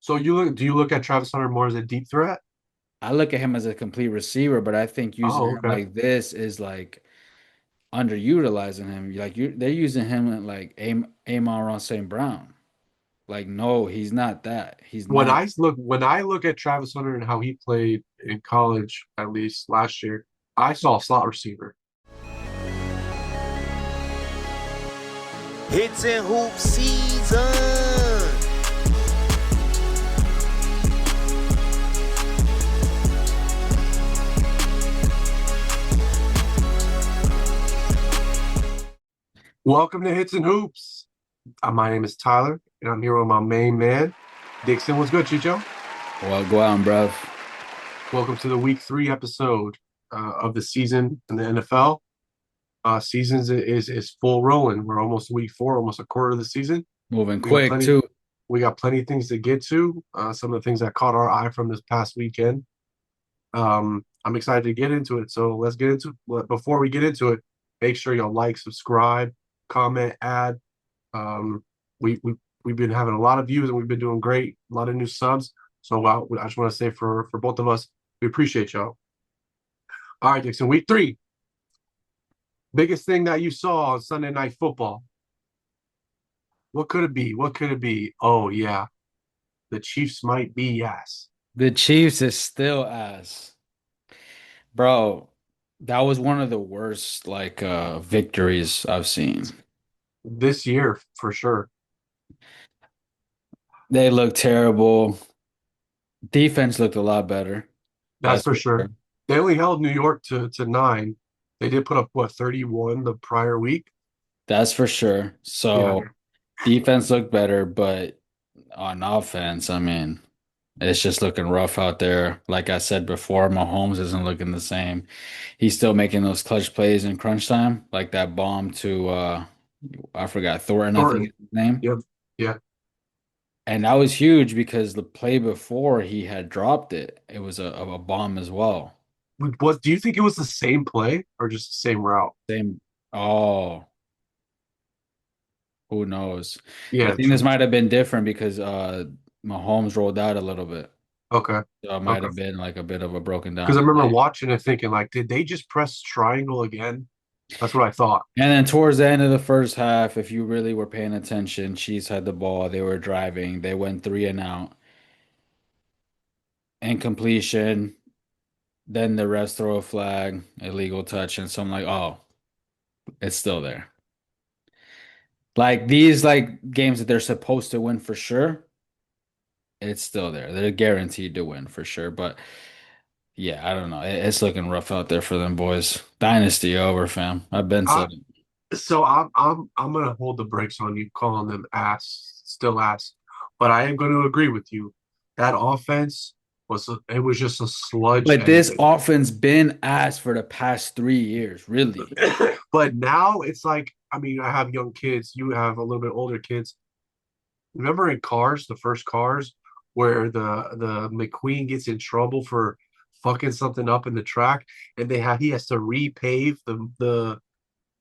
So do you look at Travis Hunter more as a deep threat? I look at him as a complete receiver, but I think using Oh, him okay. like this is like underutilizing him. They're using him like Amon St. Brown. Like, no, he's not that. He's not. When I look at Travis Hunter and how he played in college, at least last year, I saw a slot receiver. Hits and hoop season. Welcome to Hits and Hoops. My name is Tyler, and I'm here with my main man, Dixon. What's good, Chicho? Well, go out, bruv. Welcome to the Week 3 episode of the season in the NFL. Seasons is full rolling. We're almost Week 4, almost a quarter of the season. Moving We got quick plenty. too. We got plenty of things to get to. Some of the things that caught our eye from this past weekend. I'm excited to get into it. So let's get into it. Before we get into it, make sure you'll like, subscribe, comment, add. Um, we've been having a lot of views and we've been doing great. A lot of new subs. So I just want to say for both of us, we appreciate y'all. All right, Dixon. Week 3. Biggest thing that you saw on Sunday Night Football. What could it be? What could it be? Oh yeah, the Chiefs might be yes. The Chiefs is still ass. Bro, that was one of the worst victories I've seen. This year for sure. They looked terrible. Defense looked a lot better. That's That's for for sure. sure. They only held New York to 9. They did put up what 31 the prior week. That's for sure. Yeah. So defense looked better, but on offense, I mean, it's just looking rough out there. Like I said before, Mahomes isn't looking the same. He's still making those clutch plays in crunch time, like that bomb to I forgot Thornton, I think is Thornton. his name. Yep. Yeah. And that was huge because the play before he had dropped it. It was a bomb as well. Do you think it was the same play or just the same route? Same. Oh, who knows? I Yeah, think this might have been different because Mahomes rolled out a little bit. okay. So it might Okay. have been like a bit of a broken Because I down remember play. watching it thinking like, did they just press triangle again? That's what I thought. And then towards the end of the first half, if you really were paying attention, Chiefs had the ball. They were driving. They went three and out. Incompletion. Then the refs throw a flag, illegal touch. And so I'm like, oh, it's still there. Like these games that they're supposed to win for sure, it's still there. They're guaranteed to win for sure. But yeah, I don't know. It's looking rough out there for them boys. Dynasty over, fam. I've been I, said it. so I'm gonna hold the brakes on you calling them ass, still ass. But I am gonna agree with you. That offense it was just a sludge But this fest. offense been ass for the past 3 years, really. But now it's like, I mean, I have young kids, you have a little bit older kids. Remember in Cars, the first Cars, where the McQueen gets in trouble for fucking something up in the track, and he has to repave the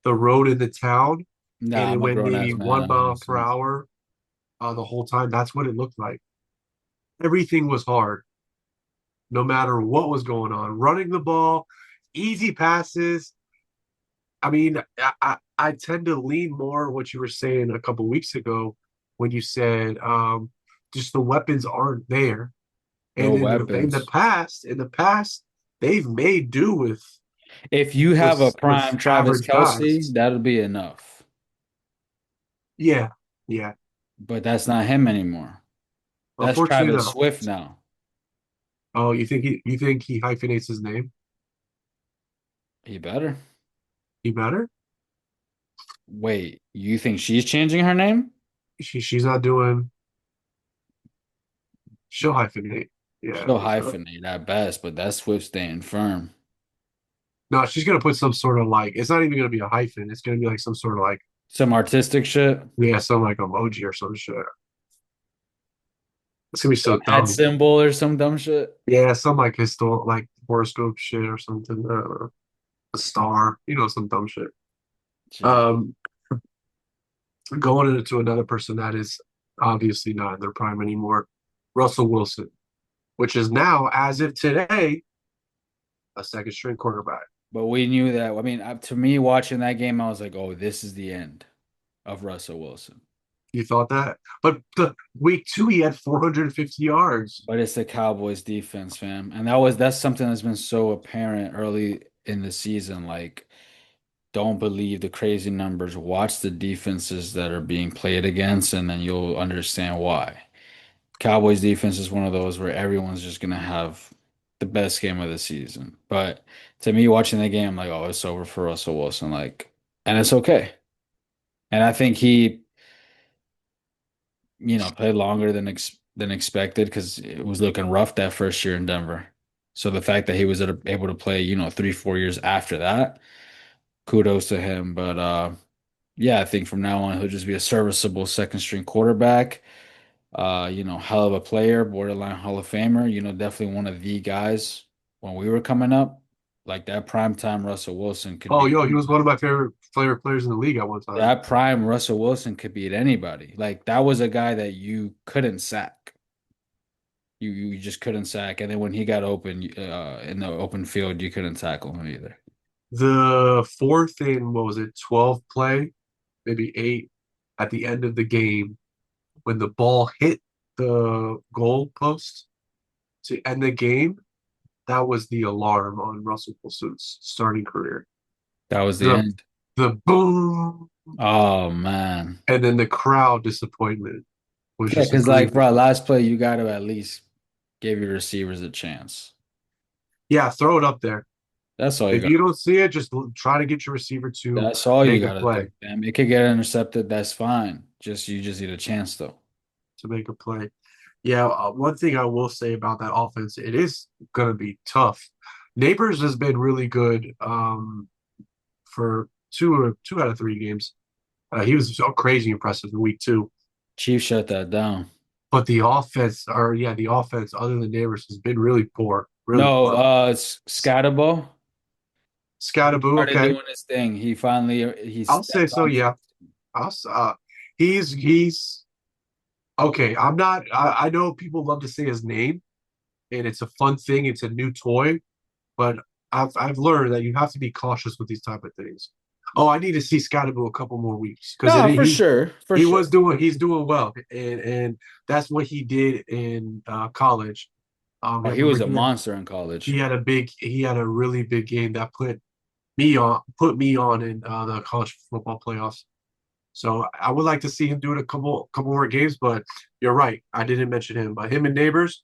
road in the town, and Nah, it I'm a went grown ass maybe man. one I don't mile per understand. hour the whole time. That's what it looked like. Everything was hard, no matter what was going on. Running the ball, easy passes. I mean, I tend to lean more what you were saying a couple weeks ago when you said just the weapons aren't there. No And weapons. in the past, they've made do If you have a with prime Travis average Kelsey, guys. that'll be enough. Yeah, yeah. But that's not him anymore. That's Unfortunately, Travis no. Swift now. Oh, you think he hyphenates his name? He better. He better. Wait, you think she's changing her name? She's not doing. She'll hyphenate. Yeah, She'll for sure. hyphenate at best, but that's Swift staying firm. No, she's gonna put some sort of like. It's not even gonna be a hyphen. It's gonna be like some sort of like Some artistic shit. yeah, some like emoji or some shit. It's gonna be Some so ad dumb. symbol or some dumb shit. Yeah, some like historical like horoscope shit or something. A star, some dumb shit. Gee. Um, Going into another person that is obviously not in their prime anymore. Russell Wilson, which is now, as of today, a second string quarterback. But we knew that. I mean, to me, watching that game, I was like, "Oh, this is the end of Russell Wilson." You thought that? But the week 2, he had 450 yards. But it's the Cowboys defense, fam. And that's something that's been so apparent early in the season. Like, don't believe the crazy numbers. Watch the defenses that are being played against, and then you'll understand why. Cowboys defense is one of those where everyone's just gonna have the best game of the season. But to me, watching the game, I'm like, oh, it's over for Russell Wilson. Like, and it's okay. And I think he, played longer than expected because it was looking rough that first year in Denver. So the fact that he was able to play, 3, 4 years after that, kudos to him. But yeah, I think from now on he'll just be a serviceable second string quarterback. Hell of a player, borderline Hall of Famer. Definitely one of the guys when we were coming up. Like that prime Russell Wilson could Oh, be yo, he was one of my favorite players in the league at one time. that prime Russell Wilson could beat anybody. Like that was a guy that you couldn't sack. You just couldn't sack. And then when he got open in the open field, you couldn't tackle him either. The fourth and what was it, 12 play, maybe 8 at the end of the game when the ball hit the goal post to end the game, that was the alarm on Russell Wilson's starting career. That was the The end. the boom Oh man. and then the crowd disappointment was Yeah, just because like for agreement. our last play, you got to at least give your receivers a chance. Yeah, throw it up there. That's all you If got. you don't see it, just try to get your receiver to That's all you make a gotta do, play. man. It could get intercepted. That's fine. You just need a chance though. To make a play. Yeah, one thing I will say about that offense, it is going to be tough. Neighbors has been really good for two out of 3 games. He was so crazy impressive in week 2. Chiefs shut that down. But the offense other than Neighbors has been really poor, really No, poor. it's Scatterbo Scattaboo, started okay, doing his thing. He I'll say stepped so. on. Yeah, he's okay. I'm not. I know people love to say his name, and it's a fun thing. It's a new toy, but I've learned that you have to be cautious with these type of things. Oh, I need to see Scottaboo a couple more weeks because No, for he sure. was doing he's doing well, and that's what he did in college. Oh, I he remember was a monster in college. he had a really big game that put me on in the college football playoffs. So I would like to see him do it a couple more games, but you're right. I didn't mention him, but him and Neighbors.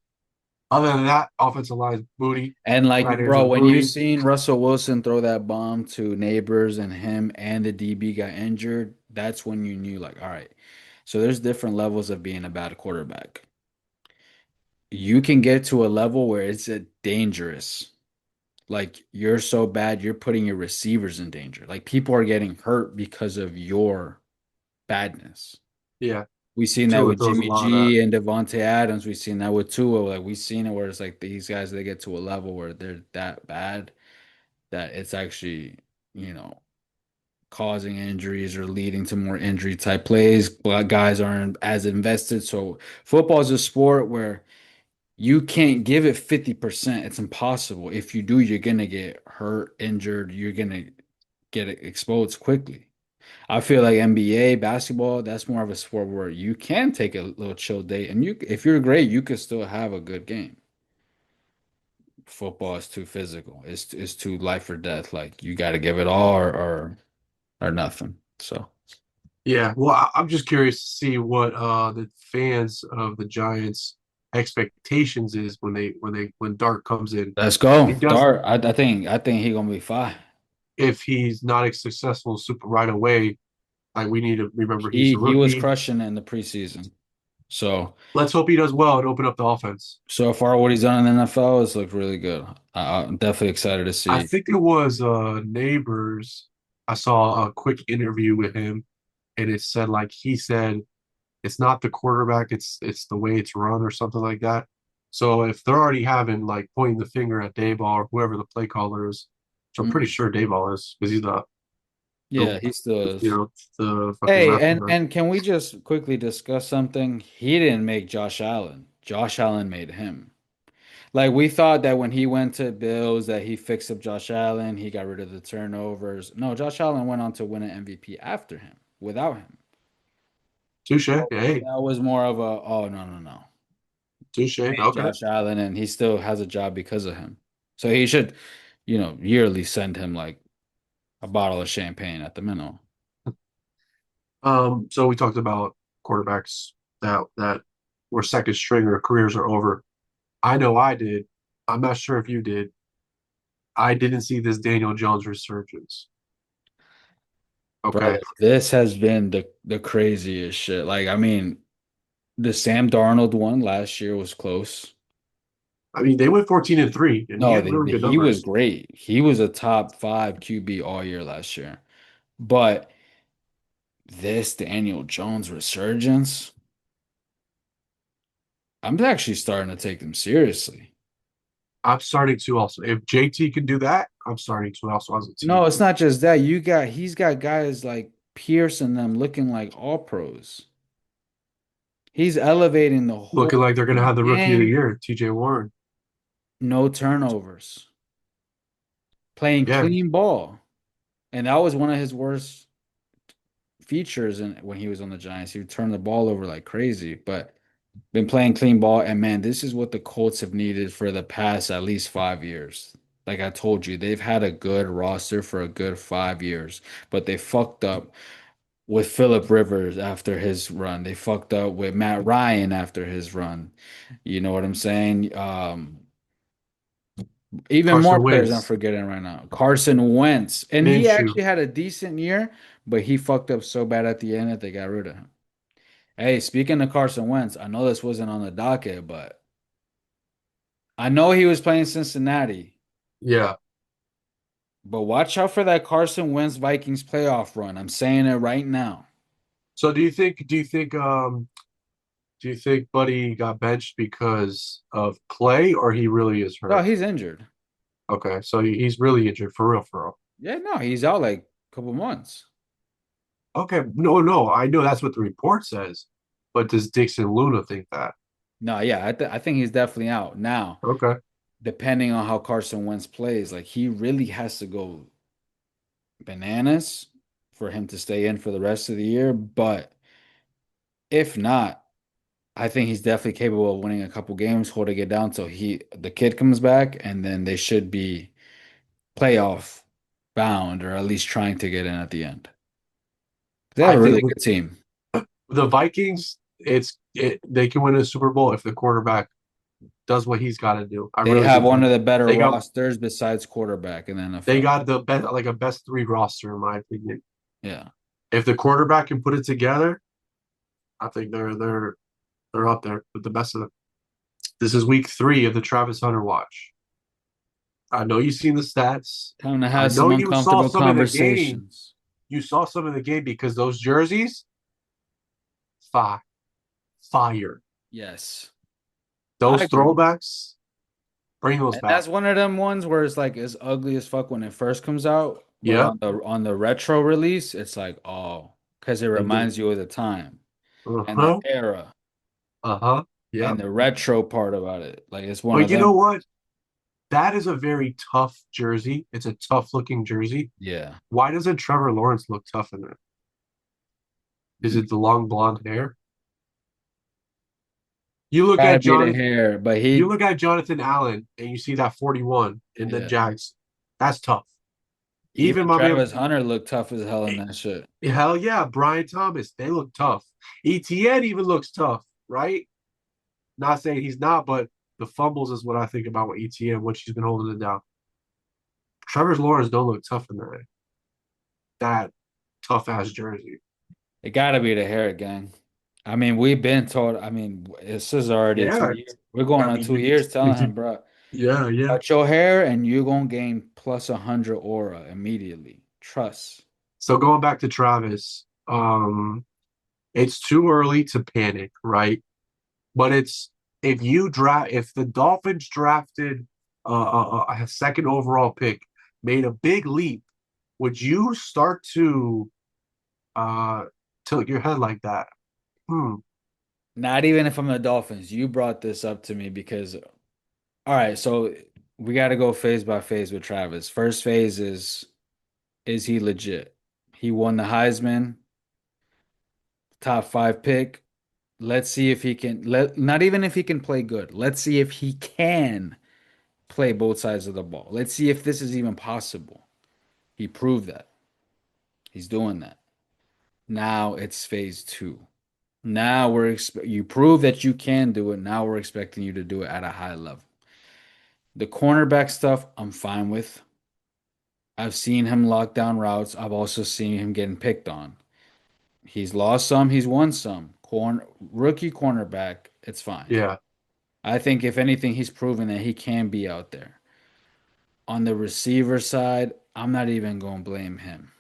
Other than that, offensive line booty, And tight like, ends bro, are when you booty. seen Russell Wilson throw that bomb to Neighbors and him and the DB got injured, that's when you knew, like, all right. So there's different levels of being a bad quarterback. You can get to a level where it's a dangerous. Like you're so bad, you're putting your receivers in danger. Like people are getting hurt because of your badness. Yeah, We've seen that Tua with throws a Jimmy lot of that. G and Devontae Adams. We've seen that with Tua. Like we've seen it where it's like these guys they get to a level where they're that bad that it's actually, you know, causing injuries or leading to more injury type plays. But guys aren't as invested. So football is a sport where you can't give it 50%. It's impossible. If you do, you're gonna get hurt, injured, you're gonna get exposed quickly. I feel like NBA basketball, that's more of a sport where you can take a little chill day and if you're great, you can still have a good game. Football is too physical. It's too life or death. Like you got to give it all or nothing. So Yeah, well, I'm just curious to see what the fans of the Giants' expectations is when Dart comes in. let's go. He does Dart, I think he gonna be fine. if he's not a successful super right away. Like we need to remember he's a He was rookie. crushing it in the preseason. So Let's hope he does well and open up the offense. so far what he's done in the NFL has looked really good. I'm definitely excited to I see. think it was Neighbors. I saw a quick interview with him, and it said like he said it's not the quarterback, it's the way it's run or something like that. So if they're already having like pointing the finger at Dayball or whoever the play caller is, which I'm pretty Mhm. sure Dayball is because he's the Yeah, he still you is. know the fucking Hey, master and guy. and can we just quickly discuss something? He didn't make Josh Allen. Josh Allen made him. Like we thought that when he went to Bills that he fixed up Josh Allen, he got rid of the turnovers. No, Josh Allen went on to win an MVP after him, without him. Touche. Hey, That was more of a, oh no, no, no. touche. Made Okay. Josh Allen and he still has a job because of him. So he should, yearly send him like a bottle of champagne at the minimum. So we talked about quarterbacks that were second string or careers are over. I know I did. I'm not sure if you did. I didn't see this Daniel Jones resurgence. Bro, Okay. this has been the craziest shit. Like, I mean, the Sam Darnold one last year was close. I mean, they went 14-3, and he No, had really good he was numbers. great. He was a top five QB all year last year. But this Daniel Jones resurgence, I'm actually starting to take them seriously. I'm starting to also. If JT can do that, I'm starting to also as a team. No, it's not just that. He's got guys like Pierce and them looking like all pros. He's elevating the Looking whole like they're going to have the rookie of the game. year, TJ Warren. No turnovers. Playing Yeah, clean ball. And that was one of his worst features when he was on the Giants. He would turn the ball over like crazy, but been playing clean ball. And man, this is what the Colts have needed for the past at least 5 years. Like I told you, they've had a good roster for a good 5 years, but they fucked up with Philip Rivers after his run. They fucked up with Matt Ryan after his run. You know what I'm saying? Even more Carson players I'm Wentz, forgetting right now. Carson Wentz. And he Minshew. actually had a decent year, but he fucked up so bad at the end that they got rid of him. Hey, speaking of Carson Wentz, I know this wasn't on the docket, but I know he was playing Cincinnati. Yeah. But watch out for that Carson Wentz Vikings playoff run. I'm saying it right now. So do you think Buddy got benched because of play or he really is No, hurt? he's injured. Okay, so he's really injured for real, for real. Yeah, no, he's out like a couple months. Okay, no, I know that's what the report says, but does Dixon Luna think that? No, yeah, I think he's definitely out. Now, Okay, depending on how Carson Wentz plays, like he really has to go bananas for him to stay in for the rest of the year. But if not, I think he's definitely capable of winning a couple games, holding it down till the kid comes back, and then they should be playoff bound or at least trying to get in at the end. They have I a think really with good team. the Vikings, they can win a Super Bowl if the quarterback does what he's got to do. I They really have think one that of the better they got rosters besides quarterback in the they NFL. got the best like a best three roster in my opinion. Yeah. If the quarterback can put it together, I think they're up there with the best of them. This is week 3 of the Travis Hunter watch. I know you've seen the stats. Time to I have know some you saw uncomfortable some of the game. conversations. You saw some of the game because those jerseys, fire, fire. Yes. I Those agree. throwbacks, bring those And back. that's one of them ones where it's like it's ugly as fuck when it first comes out, but Yeah. on the retro release, it's like, oh, because it Like the reminds you of the time and the uh-huh. era Uh-huh. Yeah. and the retro part about it. Like it's one But of you know them. what? That is a very tough jersey. It's a tough looking jersey. Yeah. Why doesn't Trevor Lawrence look tough in it? Is it the long blonde hair? You look Gotta at be the Jonathan, hair, but you look at Jonathan Allen and you see that 41 in the yeah. Jags. That's tough. Even Even my man, Travis Hunter looked tough as hell in that shit. hell yeah, Brian Thomas, they look tough. ETN even looks tough, right? Not saying he's not, but the fumbles is what I think about with ETN, when she's been holding it down. Trevor Lawrence don't look tough in that tough ass jersey. It gotta be the hair gang. I mean, we've been told. I mean, this is already two Yeah, years. We're going I on mean, 2 years telling him, bro, yeah. cut your hair and you're gonna gain plus 100 aura immediately. Trust. So going back to Travis, it's too early to panic, right? But it's if the Dolphins drafted a second overall pick, made a big leap, would you start to uh tilt your head like that? Hmm. Not even if I'm the Dolphins. You brought this up to me because, all right, so we got to go phase by phase with Travis. First phase is he legit? He won the Heisman, top five pick. Let's see if he can not even if he can play good. Let's see if he can play both sides of the ball. Let's see if this is even possible. He proved that. He's doing that. Now it's phase two. Now you prove that you can do it. Now we're expecting you to do it at a high level. The cornerback stuff, I'm fine with. I've seen him lock down routes. I've also seen him getting picked on. He's lost some, he's won some. Rookie cornerback, it's fine. Yeah, I think if anything, he's proven that he can be out there. On the receiver side, I'm not even going to blame him.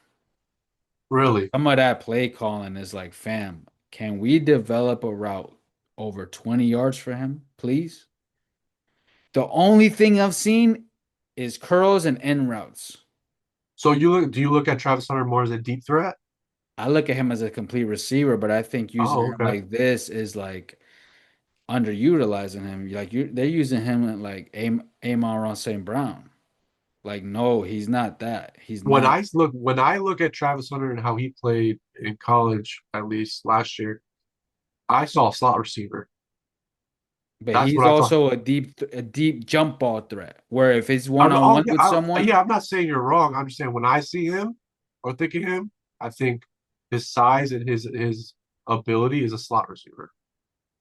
really. Some of that play calling is like, fam, can we develop a route over 20 yards for him, please? The only thing I've seen is curls and end routes. So do you look at Travis Hunter more as a deep threat? I look at him as a complete receiver, but I think using Oh, him okay. like this is like underutilizing him. They're using him like Amon St. Brown. Like, no, he's not that. He's not. When I look at Travis Hunter and how he played in college, at least last year, I saw a slot receiver. But That's he's what I thought. also a deep jump ball threat. Where if it's one I'm, on oh one yeah, with someone, yeah. I'm not saying you're wrong. I'm just saying when I see him or think of him, I think his size and his ability is a slot receiver.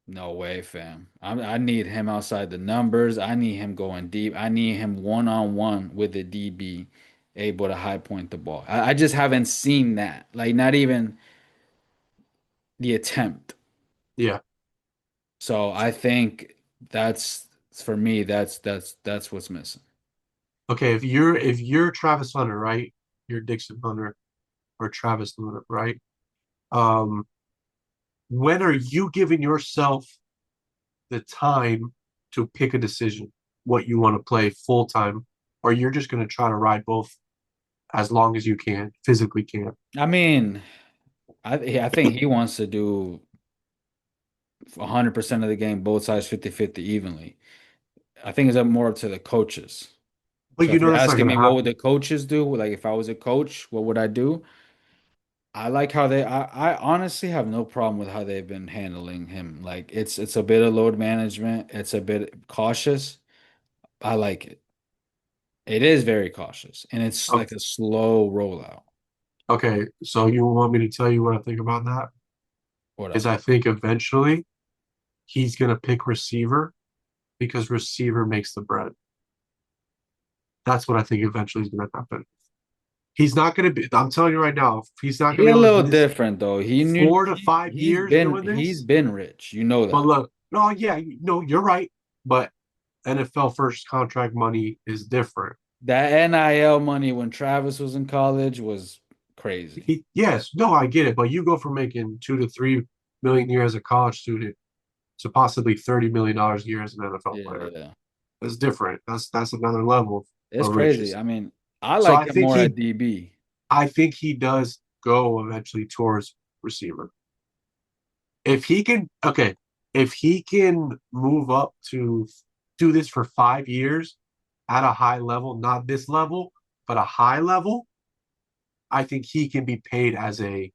no way, fam. I need him outside the numbers. I need him going deep. I need him one on one with the DB, able to high point the ball. I just haven't seen that. Like, not even the attempt. Yeah. So I think that's for me. That's what's missing. Okay. If you're Travis Hunter, right? You're Dixon Hunter or Travis Hunter, right? Um, when are you giving yourself the time to pick a decision what you want to play full time, or you're just going to try to ride both as long as you can, physically can? I mean, I think he wants to do 100% of the game, both sides 50-50 evenly. I think it's more up to the coaches. But So you if know you're that's not asking going me to what would happen. the coaches do, like if I was a coach, what would I do? I like how I honestly have no problem with how they've been handling him. Like it's a bit of load management, it's a bit cautious. I like it. It is very cautious and it's Oh, like a slow rollout. okay, so you want me to tell you what I think about that? What Is up? I think eventually he's going to pick receiver because receiver makes the bread. That's what I think eventually is going to happen. He's not going to be. I'm telling you right now, he's not going to He be a able to little do this different though. He knew 4 to 5 years doing he's this. been rich. You know But that. look, no, yeah, no, you're right. But NFL first contract money is different. That NIL money when Travis was in college was crazy. Yes, no, I get it. But you go from making 2 to 3 million a year as a college student to possibly $30 million a year as an NFL player. Yeah. That's different. That's another level It's of crazy. riches. I mean, I So like him more at DB. I think he does go eventually towards receiver. If he can, okay, if he can move up to do this for 5 years at a high level, not this level, but a high level, I think he can be paid as a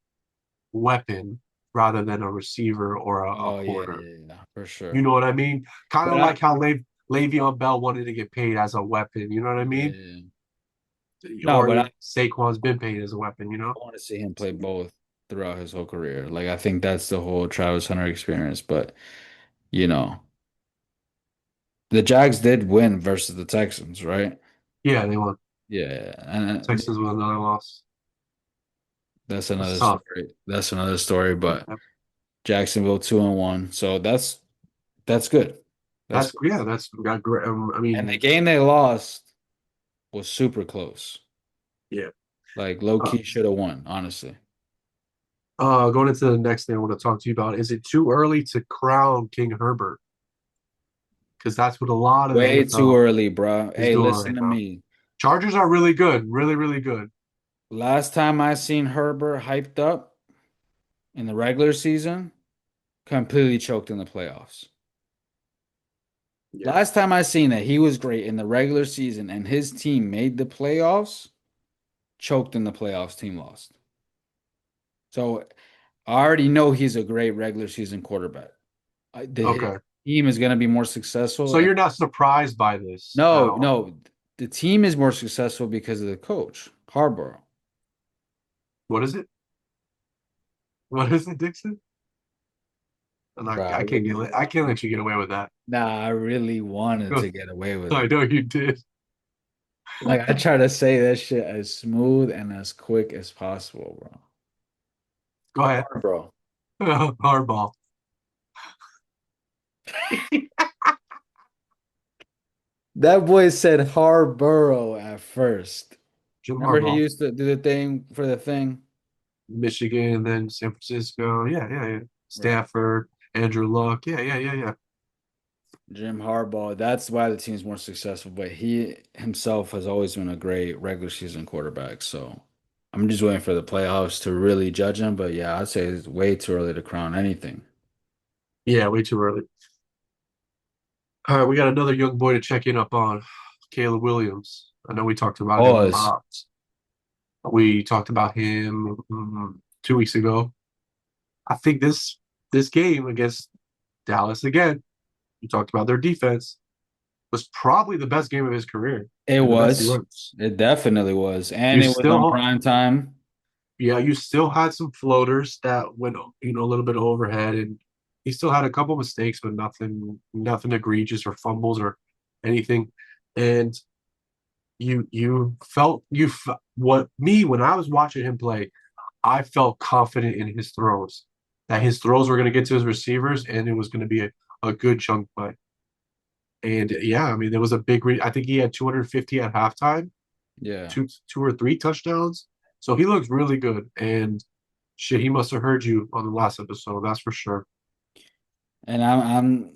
weapon rather than a receiver or a Oh yeah, corner. yeah, yeah, for You sure. know what I mean? Kind But of like how Le'Veon Bell wanted to get paid as a weapon. You know what I yeah, mean? yeah. No, but Or Saquon's been paid as a weapon. You know? I want to see him play both throughout his whole career. Like I think that's the whole Travis Hunter experience. But you know, the Jags did win versus the Texans, right? Yeah, they won. Yeah, and Texans with another loss. that's That's another tough. story. That's another story. But Yeah. Jacksonville 2-1, so that's good. That's That's good. yeah. That's got great. I And the mean, game they lost was super close. yeah. Like low Uh, key should have won, honestly. Going into the next thing I want to talk to you about, is it too early to crown King Herbert? Because that's what a lot of the Way too NFL early, bro. is Hey, doing listen right to now. me. Chargers are really good, really, really good. Last time I seen Herbert hyped up in the regular season, completely choked in the playoffs. Yeah. Last time I seen that he was great in the regular season and his team made the playoffs, choked in the playoffs, team lost. So I already know he's a great regular season quarterback. His Okay. team is going to be more successful. So And you're not surprised by this at no, all. no, the team is more successful because of the coach, Harbaugh. What is it? What is it, Dixon? Bro, I can't get I can't let you get away with that. I really wanted to get away with I it. know you did. Like I try to say that shit as smooth and as quick as possible, bro. Go ahead. Bro. Hardball. That boy said Harborough at first. Jim Remember he Harbaugh. used to do the thing for the thing? Michigan, then San Francisco. Yeah, yeah, yeah. Right. Stafford, Andrew Luck. Yeah, yeah, yeah, yeah. Jim Harbaugh. That's why the team's more successful, but he himself has always been a great regular season quarterback. So I'm just waiting for the playoffs to really judge him. But yeah, I'd say it's way too early to crown anything. Yeah, way too early. All right, we got another young boy to check in up on. Caleb Williams. I know we talked about him. Pause. We talked about him 2 weeks ago. I think this game against Dallas again, we talked about their defense, was probably the best game of his career It and the best he was. was. It definitely was. And You it was on still, prime time. yeah, you still had some floaters that went, a little bit overhead, and he still had a couple mistakes, but nothing egregious or fumbles or anything. And you felt what me when I was watching him play, I felt confident in his throws, that his throws were going to get to his receivers, and it was going to be a good chunk play. And yeah, I mean, there was a big. I think he had 250 at halftime, Yeah. two or three touchdowns. So he looks really good. And shit, he must have heard you on the last episode. That's for sure. And I'm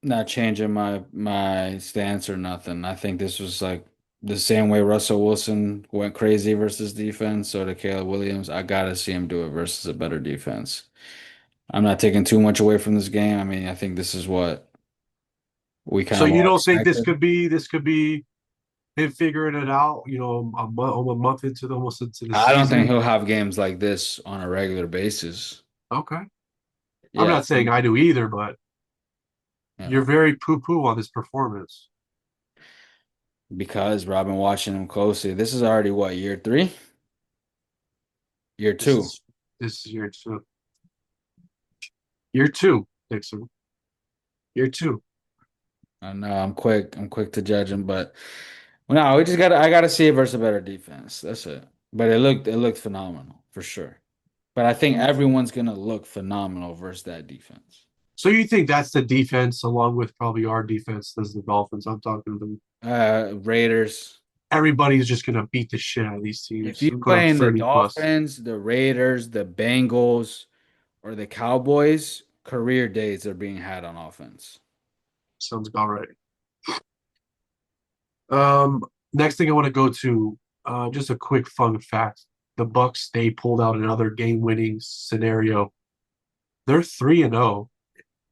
not changing my stance or nothing. I think this was like the same way Russell Wilson went crazy versus defense. So to Caleb Williams, I gotta see him do it versus a better defense. I'm not taking too much away from this game. I mean, I think this is what we kind So of you all don't think this expected. could be him figuring it out? A month into the I don't think season. he'll have games like this on a regular basis. Okay, I'm Yeah, not saying I do either, but yeah. you're very poo-poo on this performance. Because bro, I've been watching him closely. This is already what, year three? Year This two. is this is year two. Year two, Dixon. Year two. I know I'm quick. I'm quick to judge him, but well, no, we just gotta. I gotta see it versus a better defense. That's it. But it looked phenomenal for sure. But I think everyone's gonna look phenomenal versus that defense. So you think that's the defense, along with probably our defense, as the Dolphins? I'm talking to them. Raiders. Everybody's just gonna beat the shit out of these If teams you and put up play in the 30 plus. Dolphins, the Raiders, the Bengals, or the Cowboys, career days are being had on offense. Sounds about right. Next thing I want to go to, just a quick fun fact. The Bucks, they pulled out another game-winning scenario. They're 3-0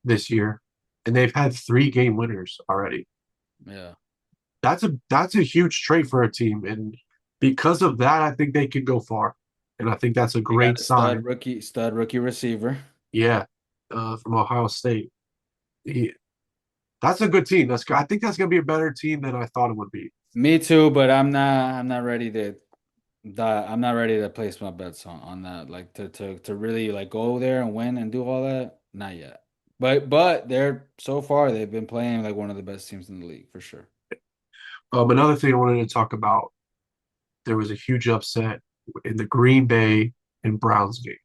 this year, and they've had three game winners already. Yeah. That's a huge trait for a team, and because of that, I think they could go far, and I think that's a They got great a sign. stud rookie receiver. Yeah, from Ohio State. He, that's a good team. I think that's going to be a better team than I thought it would be. Me too, but I'm not ready to I'm not ready to place my bets on that. Like to really like go there and win and do all that. Not yet. But they're so far they've been playing like one of the best teams in the league for sure. Another thing I wanted to talk about, there was a huge upset in the Green Bay and Browns game.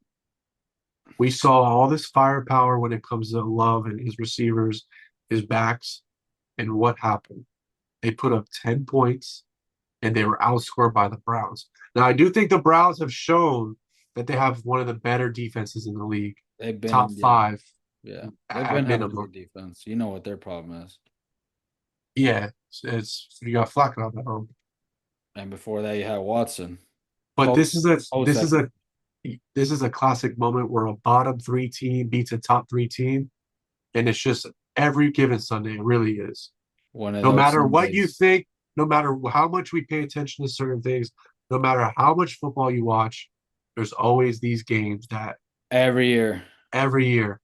We saw all this firepower when it comes to Love and his receivers, his backs, and what happened? They put up 10 points and they were outscored by the Browns. Now, I do think the Browns have shown that they have one of the better defenses in the league, They've top been yeah, five yeah. They've at been having a minimum. good defense. You know what their problem is. Yeah, it's you got Flacco on that home. And before that you had Watson. But Post this is a post this is that a this is a classic moment where a bottom three team beats a top three team, and it's just every given Sunday. It really is. One of No those matter what you Sundays think, no matter how much we pay attention to certain things, no matter how much football you watch, there's always these games that every year. every year,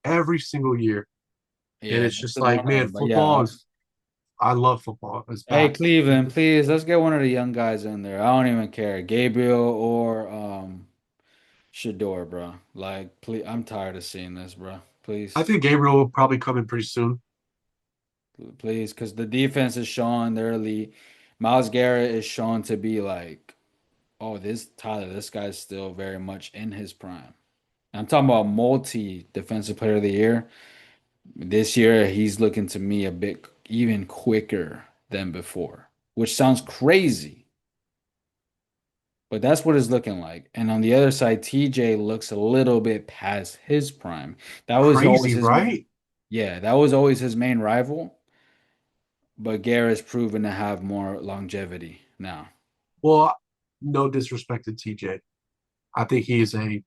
every single year. And Yeah, it's this just is one like, of man, them. But yeah, I love football. It's hey back. Cleveland, please let's get one of the young guys in there. I don't even care, Gabriel or Shador, bro. Like, please, I'm tired of seeing this, bro. I Please, think Gabriel will probably come in pretty soon. please, because the defense is showing they're elite. Miles Garrett is shown to be like, oh, this Tyler, this guy's still very much in his prime. I'm talking about multi defensive player of the year. This year, he's looking to me a bit even quicker than before, which sounds crazy, but that's what it's looking like. And on the other side, TJ looks a little bit past his prime. That was always Crazy, his main, right? yeah, that was always his main rival. But Garrett's proven to have more longevity now. Well, no disrespect to TJ. I think he is a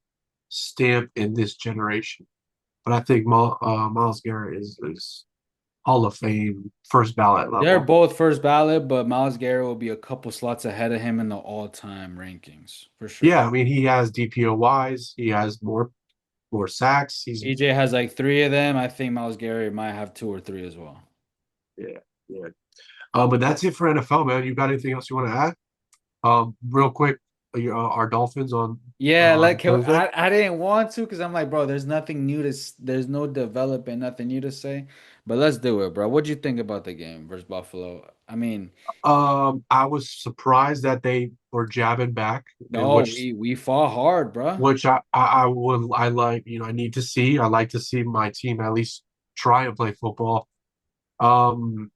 stamp in this generation. But I think Miles Garrett is Hall of Fame, first ballot They're level. both first ballot, but Miles Garrett will be a couple slots ahead of him in the all-time rankings for sure. Yeah, I mean he has DPOYs, he has more sacks. He's TJ has like three of them. I think Miles Garrett might have two or three as well. yeah, yeah. But that's it for NFL, man. You got anything else you want to add? Real quick, our Dolphins Yeah, on like Thursday. I didn't want to because I'm like, bro, there's nothing new to, there's no development, nothing new to say. But let's do it, bro. What'd you think about the game versus Buffalo? I mean, I was surprised that they were jabbing back, and no, we fought hard, bro. which I like. I need to see. I like to see my team at least try and play football. Um,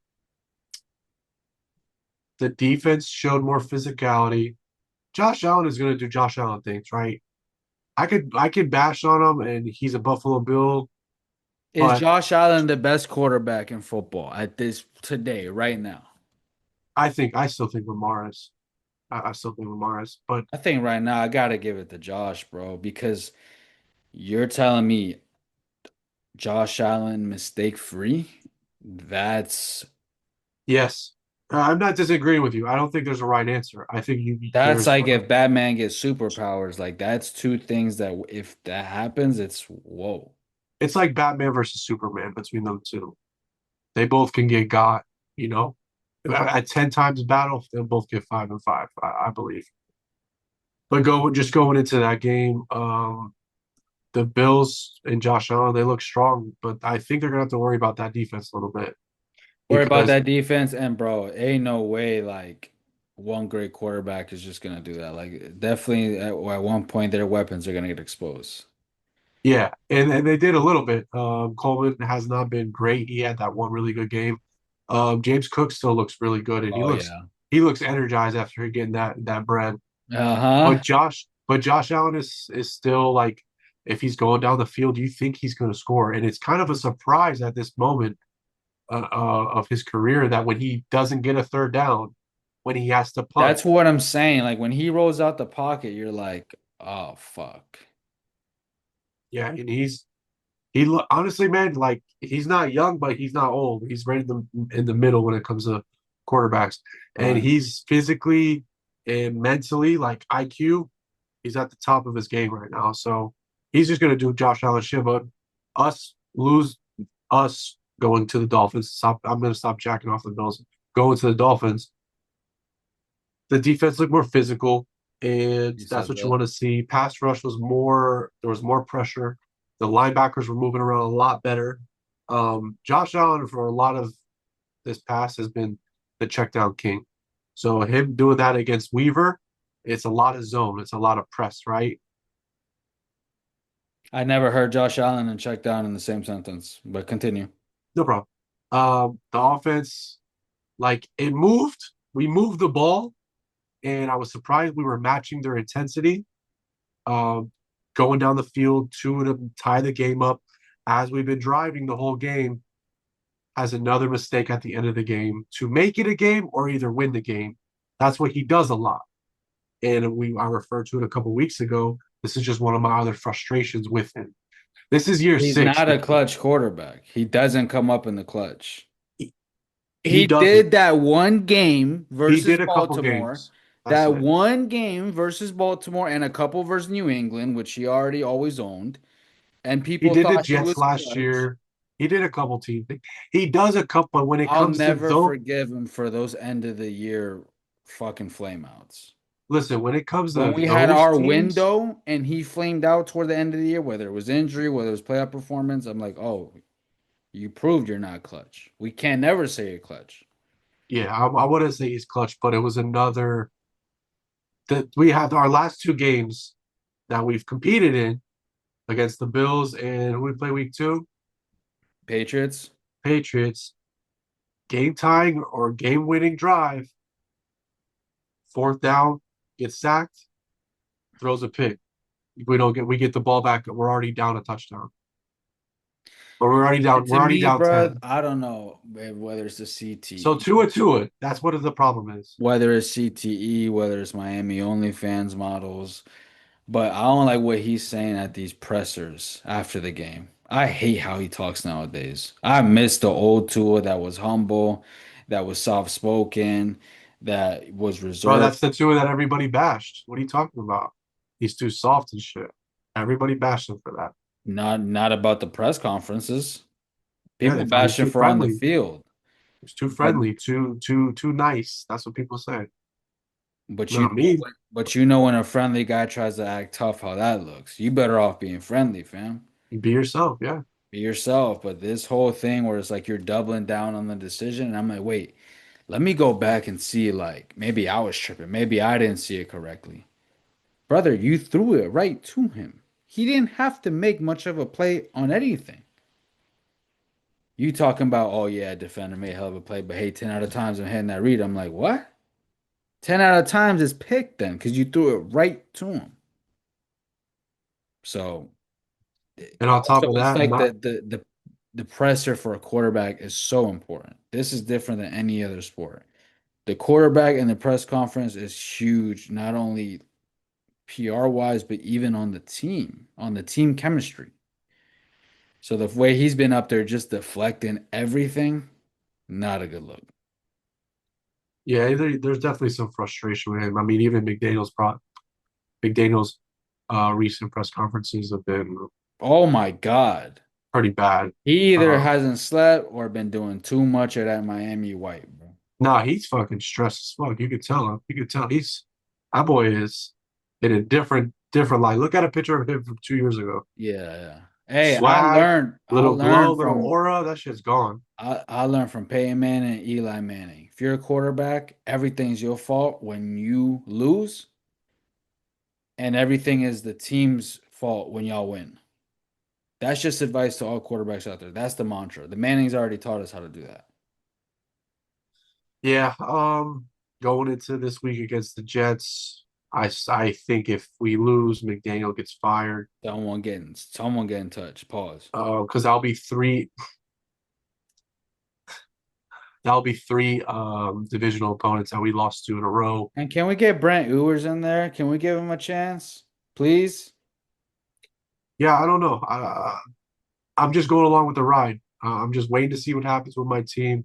the defense showed more physicality. Josh Allen is going to do Josh Allen things, right? I could bash on him, and he's a Buffalo Bill, Is but Josh Allen the best quarterback in football at this today, right now? I still think Lamar is. I still think Lamar is, but I think right now I gotta give it to Josh, bro, because you're telling me Josh Allen mistake free? That's yes, I'm not disagreeing with you. I don't think there's a right answer. I think that's there's like if Batman gets superpowers, like that's two things that if that happens, it's whoa. it's like Batman versus Superman between them two. They both can get got, you know. At 10 times battle, they'll both get 5 and 5, I believe. But going into that game, the Bills and Josh Allen, they look strong, but I think they're gonna have to worry about that defense a little bit Worry about because that defense, and bro, ain't no way like one great quarterback is just gonna do that. Like definitely at one point their weapons are gonna get exposed. yeah, and they did a little bit. Coleman has not been great. He had that one really good game. James Cook still looks really good, and Oh yeah. he looks energized after getting that bread. Uh-huh. But Josh Allen is still like, if he's going down the field, you think he's going to score, and it's kind of a surprise at this moment of his career that when he doesn't get a third down, when he has to punt, That's what I'm saying. Like when he rolls out the pocket, you're like, oh fuck. yeah, and honestly, man, like he's not young, but he's not old. He's right in the middle when it comes to quarterbacks, and Right. he's physically and mentally, like IQ, he's at the top of his game right now. So he's just gonna do Josh Allen shit. But us lose us going to the Dolphins. I'm gonna stop jacking off the Bills. Going to the Dolphins. The defense looked more physical, and You that's said what you that. want to see. Pass rush was more. There was more pressure. The linebackers were moving around a lot better. Josh Allen for a lot of this pass has been the check down king. So him doing that against Weaver, it's a lot of zone. It's a lot of press, right? I never heard Josh Allen and check down in the same sentence, but continue. No problem. The offense, like it moved. We moved the ball, and I was surprised we were matching their intensity. Um, Going down the field, two to tie the game up. As we've been driving the whole game, has another mistake at the end of the game to make it a game or either win the game. That's what he does a lot. And I referred to it a couple weeks ago. This is just one of my other frustrations with him. This is year He's six. not a clutch quarterback. He doesn't come up in the clutch. He, he He doesn't. did that one game He versus did a couple Baltimore, games. That's it. and a couple versus New England, which he already always owned, and He people did the thought he Jets was last clutch. year. He did a couple teams. He does a couple, but when it I'll comes to never those, forgive him for those end of the year fucking flameouts. listen, when it comes When to we had those our teams, window and he flamed out toward the end of the year, whether it was injury, whether it was playoff performance, I'm like, oh, you proved you're not clutch. We can't never say you're clutch. yeah, I wouldn't say he's clutch, but it was another that we have our last two games that we've competed in against the Bills and who we play week two, Patriots. Patriots, game tying or game winning drive, fourth down, gets sacked, throws a pick. We get the ball back, we're already down a touchdown. Or we're To already me, down bro, 10. I don't know whether it's the So CTE, Tua, that's what the problem is. whether it's CTE, whether it's Miami OnlyFans models, but I don't like what he's saying at these pressers after the game. I hate how he talks nowadays. I miss the old Tua that was humble, that was soft spoken, that was Bro, reserved. that's the Tua that everybody bashed. What are you talking about? He's too soft and shit. Everybody bashed him for that. Not about the press conferences. Yeah, People they thought he was bash him too for on the friendly. field. He was too But friendly, too nice. That's what people say. but Not me. you know when a friendly guy tries to act tough, how that looks. You better off being friendly, fam. Be yourself. Yeah. Be yourself. But this whole thing where it's like you're doubling down on the decision, and I'm like, wait, let me go back and see, like, maybe I was tripping. Maybe I didn't see it correctly. Brother, you threw it right to him. He didn't have to make much of a play on anything. You talking about, oh yeah, defender made a hell of a play, but hey, 10 out of times I'm hitting that read. I'm like, what? 10 out of times is picked then because you threw it right to him. So And on top also of it's that, like not the presser for a quarterback is so important. This is different than any other sport. The quarterback in the press conference is huge, not only PR wise, but even on the team chemistry. So the way he's been up there just deflecting everything, not a good look. yeah, there's definitely some frustration with him. I mean, even McDaniel's recent press conferences have been Oh my God. pretty bad. He either Uh, hasn't slept or been doing too much of that Miami white, bro. nah, he's fucking stressed as fuck. You could tell him. You could tell that boy is in a different light. Look at a picture of him from 2 years ago. Yeah, yeah. Hey, Swag, I little glow, learned little from aura. That shit's gone. I learned from Peyton Manning and Eli Manning. If you're a quarterback, everything's your fault when you lose, and everything is the team's fault when y'all win. That's just advice to all quarterbacks out there. That's the mantra. The Mannings already taught us how to do that. Yeah. Going into this week against the Jets, I think if we lose, McDaniel gets fired. Someone get in touch. Pause. Because that'll be three divisional opponents that we lost to in a row. And can we get Brent Ewers in there? Can we give him a chance? Please? Yeah, I don't know. I'm just going along with the ride. I'm just waiting to see what happens with my team.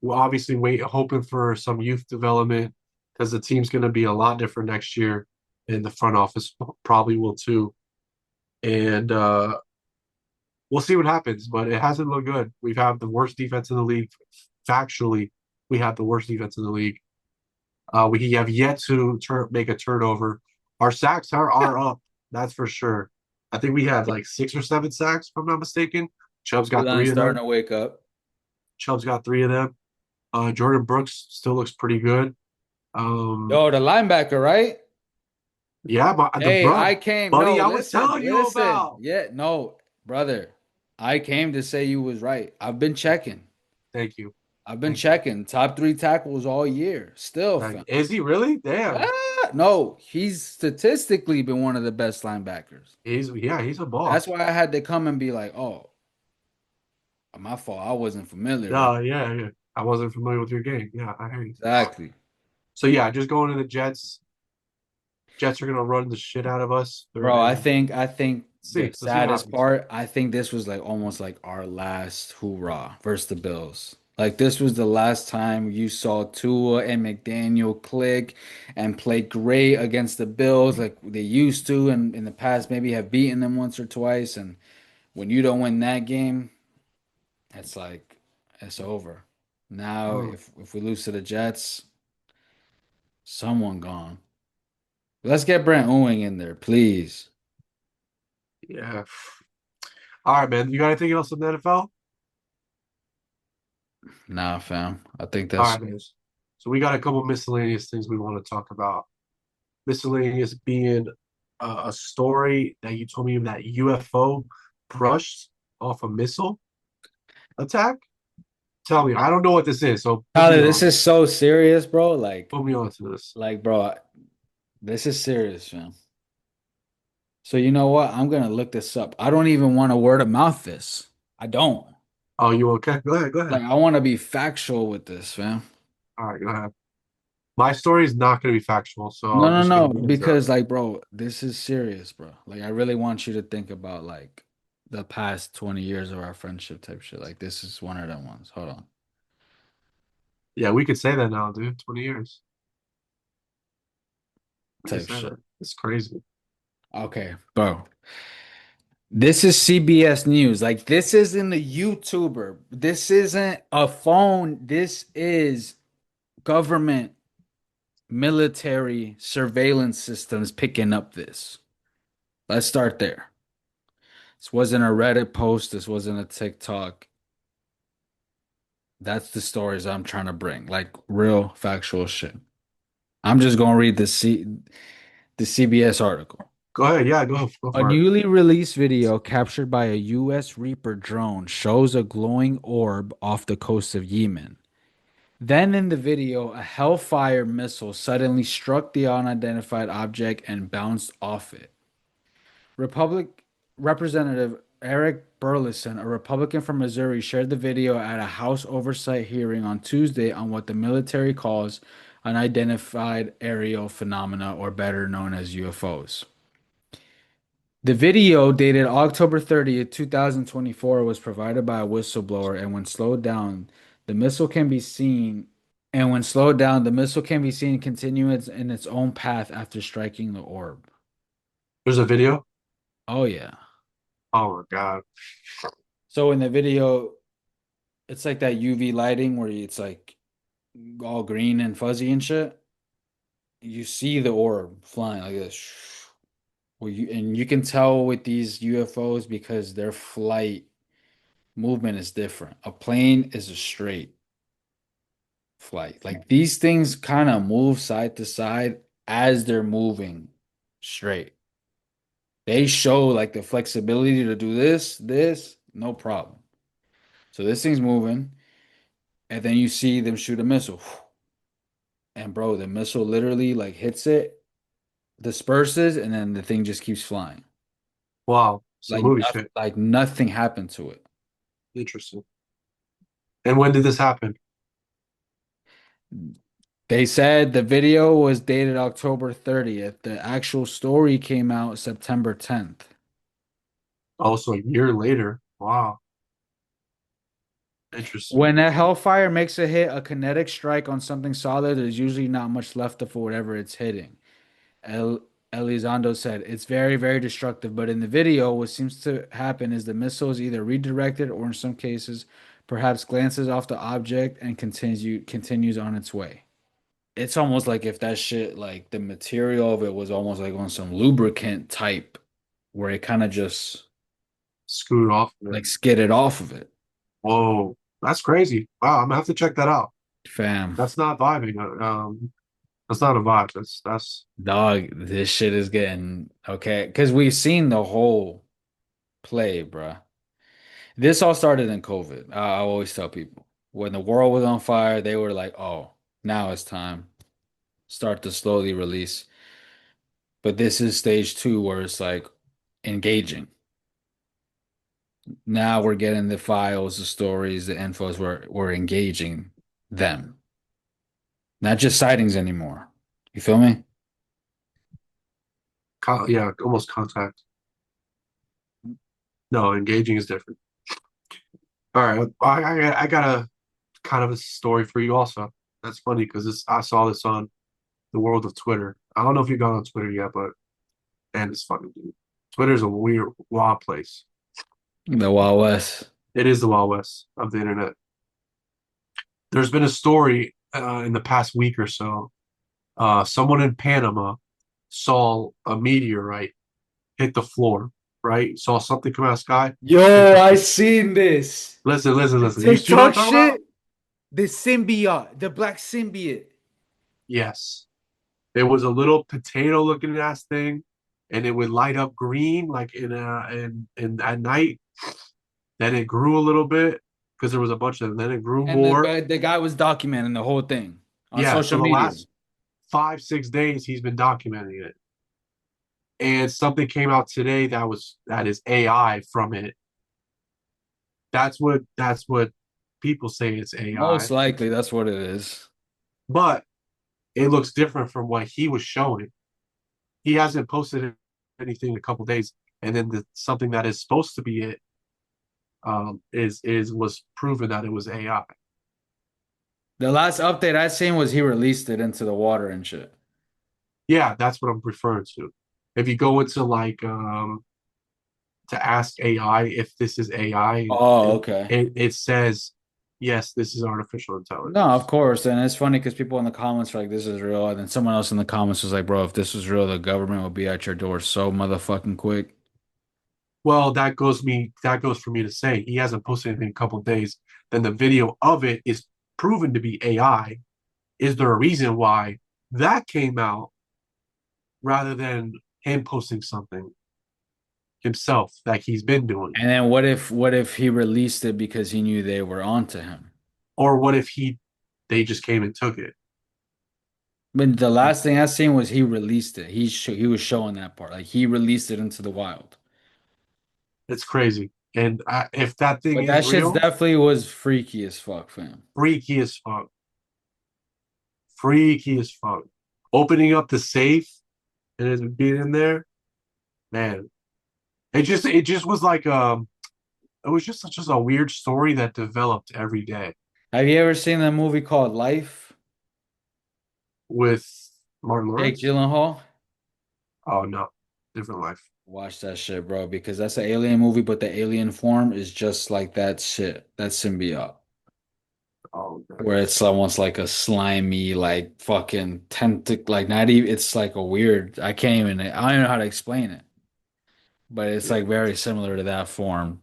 We'll obviously hoping for some youth development because the team's going to be a lot different next year, and the front office probably will too. And we'll see what happens, but it hasn't looked good. We've had the worst defense in the league. Factually, we have the worst defense in the league. We have yet to make a turnover. Our sacks are up, that's for sure. I think we had like 6 or 7 sacks, if I'm not mistaken. Chubb's got Line's three of starting them. to wake up. Chubb's got three of them. Jordan Brooks still looks pretty good. Yo, the linebacker, right? Yeah, but the Hey, bro, I came. buddy, No, I was listen, telling you listen. about. Yeah, no, brother. I came to say you was right. I've been checking. Thank you, I've been thank you. checking. Top three tackles all year. Still, fam. Is he really? Damn, No, he's statistically been one of the best linebackers. he's a That's boss. why I had to come and be like, oh, my fault. I wasn't familiar with Yeah, yeah, yeah. I wasn't familiar with your game. Yeah, I hear you. exactly. So yeah, just going to the Jets. Jets are gonna run the shit out of us. Bro, I And think I think the see, let's see what saddest happens. part, I think this was like almost like our last hoorah versus the Bills. Like this was the last time you saw Tua and McDaniel click and play great against the Bills like they used to and in the past maybe have beaten them once or twice. And when you don't win that game, it's like it's over. Now Oh, if we lose to the Jets, someone gone. Let's get Brent Owing in there, please. yeah. All right, man. You got anything else in the NFL? Nah, fam. I think All that's right, man. So we got a couple miscellaneous things we want to talk about. Miscellaneous being a story that you told me that UFO brushed off a missile attack. Tell me, I don't know what this is, so Tyler, this is so serious, bro. put me on to this. Bro, this is serious, man. So you know what? I'm gonna look this up. I don't even want to word of mouth this. I don't. Oh, you okay? Go ahead, go ahead. Like, I want to be factual with this, fam. All right, go ahead. My story is not going to be factual, so No, I'm no, just no. going to get to Because, like, bro, this is serious, bro. Like, I really want you to think about like the past 20 years of our friendship type shit. Like, this is one of them ones. Hold on. Yeah, we could say that now, dude. 20 years. We could Type say that. shit. It's crazy. Okay, bro. This is CBS News. Like, this isn't a YouTuber. This isn't a phone. This is government, military surveillance systems picking up this. Let's start there. This wasn't a Reddit post. This wasn't a TikTok. That's the stories I'm trying to bring. Like, real factual shit. I'm just gonna read the CBS article. Go ahead. Yeah, go A for it. newly released video captured by a U.S. Reaper drone shows a glowing orb off the coast of Yemen. Then in the video, a Hellfire missile suddenly struck the unidentified object and bounced off it. Republic Representative Eric Burleson, a Republican from Missouri, shared the video at a House oversight hearing on Tuesday on what the military calls unidentified aerial phenomena, or better known as UFOs. The video, dated October 30th, 2024, was provided by a whistleblower, and when slowed down, the missile can be seen continuing in its own path after striking the orb. There's a video. Oh yeah. Oh my God. So in the video, it's like that UV lighting where it's like all green and fuzzy and shit. You see the orb flying like this. And you can tell with these UFOs because their flight movement is different. A plane is a straight flight. Like these things kind of move side to side as they're moving straight. They show like the flexibility to do this, no problem. So this thing's moving, and then you see them shoot a missile. And bro, the missile literally like hits it, disperses, and then the thing just keeps flying. Wow. Some movie shit. Like nothing happened to it. Interesting. And when did this happen? They said the video was dated October 30th. The actual story came out September 10th. Also, a year later. Wow. Interesting. When a Hellfire makes a hit, a kinetic strike on something solid, there's usually not much left of whatever it's hitting. Elizondo said, "It's very, very destructive, but in the video, what seems to happen is the missile is either redirected or in some cases, perhaps glances off the object and continues on its way." It's almost like if that shit, like the material of it was almost like on some lubricant type, where it kind of just Screwed off of it. like skidded off of it. Whoa. That's crazy. Wow. I'm gonna have to check that out. Fam, That's not vibing. That's not a vibe. That's dog, this shit is getting okay. Because we've seen the whole play, bruh. This all started in COVID. I always tell people when the world was on fire, they were like, oh, now it's time. Start to slowly release. But this is stage two where it's like engaging. Now we're getting the files, the stories, the infos, we're engaging them. Not just sightings anymore. You feel me? Yeah, almost contact. No, engaging is different. All right, I got a kind of a story for you also. That's funny because I saw this on the world of Twitter. I don't know if you got on Twitter yet, but and it's funny, dude. Twitter's a weird, wild place. The Wild West. It is the Wild West of the internet. There's been a story in the past week or so. Someone in Panama saw a meteorite hit the floor, right? Saw something come out of the sky, hit Yo, the I floor. seen this. Listen, listen, The listen. You know what I'm TikTok talking about? shit. The symbiote, the black symbiote. Yes. It was a little potato looking ass thing, and it would light up green like in at night. Then it grew a little bit because there was a bunch of them. Then it grew And more. the guy was documenting the whole thing on Yeah, for social the media. last 5, 6 days he's been documenting it. And something came out today that is AI from it. That's what people say it's Most AI. likely, that's what it is. But it looks different from what he was showing. He hasn't posted anything in a couple days, and then something that is supposed to be it is was proven that it was AI. The last update I seen was he released it into the water and shit. Yeah, that's what I'm referring to. If you go into like to ask AI if this is AI, Oh, it okay. it says yes, this is artificial No, of intelligence. course. And it's funny because people in the comments are like, this is real. And then someone else in the comments was like, bro, if this was real, the government would be at your door so motherfucking quick. Well, that goes for me to say he hasn't posted anything in a couple of days. Then the video of it is proven to be AI. Is there a reason why that came out rather than him posting something himself like he's been doing? And then what if he released it because he knew they were onto him? Or what if they just came and took it? But the last thing I seen was he released it. He was showing that part. Like he released it into the wild. It's crazy. And if that thing But is that shit's real, definitely was freaky as fuck, fam. freaky as fuck. Freaky as fuck. Opening up the safe and it being in there, man. It just was like it was just a weird story that developed every day Have you ever seen that movie called Life? with Martin Jake Lawrence. Gyllenhaal? Oh no, different life. Watch that shit, bro, because that's an alien movie, but the alien form is just like that shit, that symbiote, Oh where nice. it's almost like a slimy, like fucking tentacle, like not even, it's like a weird, I don't even know how to explain it, but it's Yeah. like very similar to that form.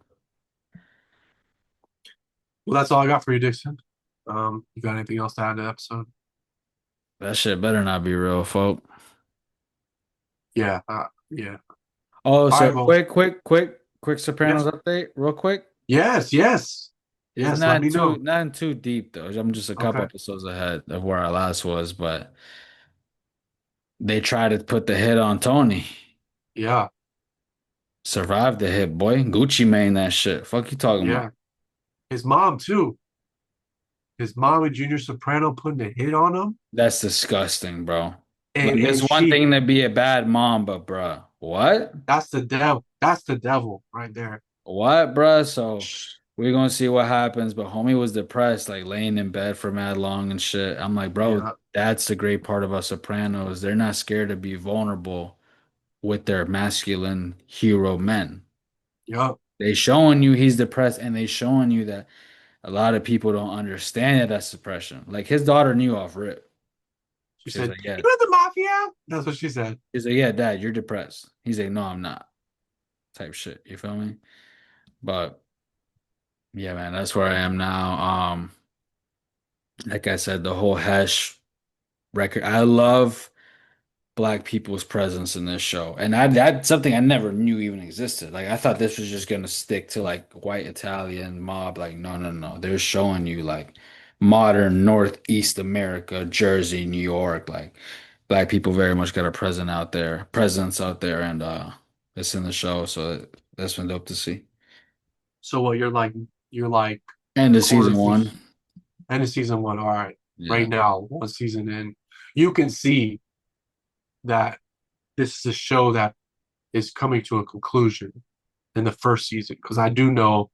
Well, that's all I got for you, Dixon. You got anything else to add to the episode? That shit better not be real, folk. Yeah. Yeah. Oh, All so right. Well, quick Sopranos yes, update, real quick. yes, yes, It's yes. Let me know. not too deep though. I'm just a couple Okay. episodes ahead of where I last was, but they tried to put the hit on Tony. Yeah. Survived the hit, boy. Gucci Mane that shit. Fuck you talking about? Yeah. His mom too. His mom and Junior Soprano putting a hit on him, That's disgusting, bro. and Like it's and one she. thing to be a bad mom, but bruh, what? That's the devil. That's the devil right there. What, bruh? So we're gonna see what happens. But homie was depressed, like laying in bed for mad long and shit. I'm like, bro, Yeah. that's the great part about Sopranos. They're not scared to be vulnerable with their masculine hero men. Yup. They showing you he's depressed, and they showing you that a lot of people don't understand that that's depression. Like his daughter knew off rip. She She's said, like, yeah. "You in the mafia?" That's what she said. He's like, yeah, dad, you're depressed. He's like, no, I'm not. Type shit. You feel me? But yeah, man, that's where I am now. Like I said, the whole hash record. I love black people's presence in this show. And that's something I never knew even existed. Like I thought this was just gonna stick to like white Italian mob. Like, no, no, no. They're showing you like modern Northeast America, Jersey, New York, like black people very much got a presence out there, and it's in the show, so that's been dope to see. So what you're like And the quarter season through one. end of season one. All right. Yeah. Right now, one season in, you can see that this is a show that is coming to a conclusion in the first season because I do know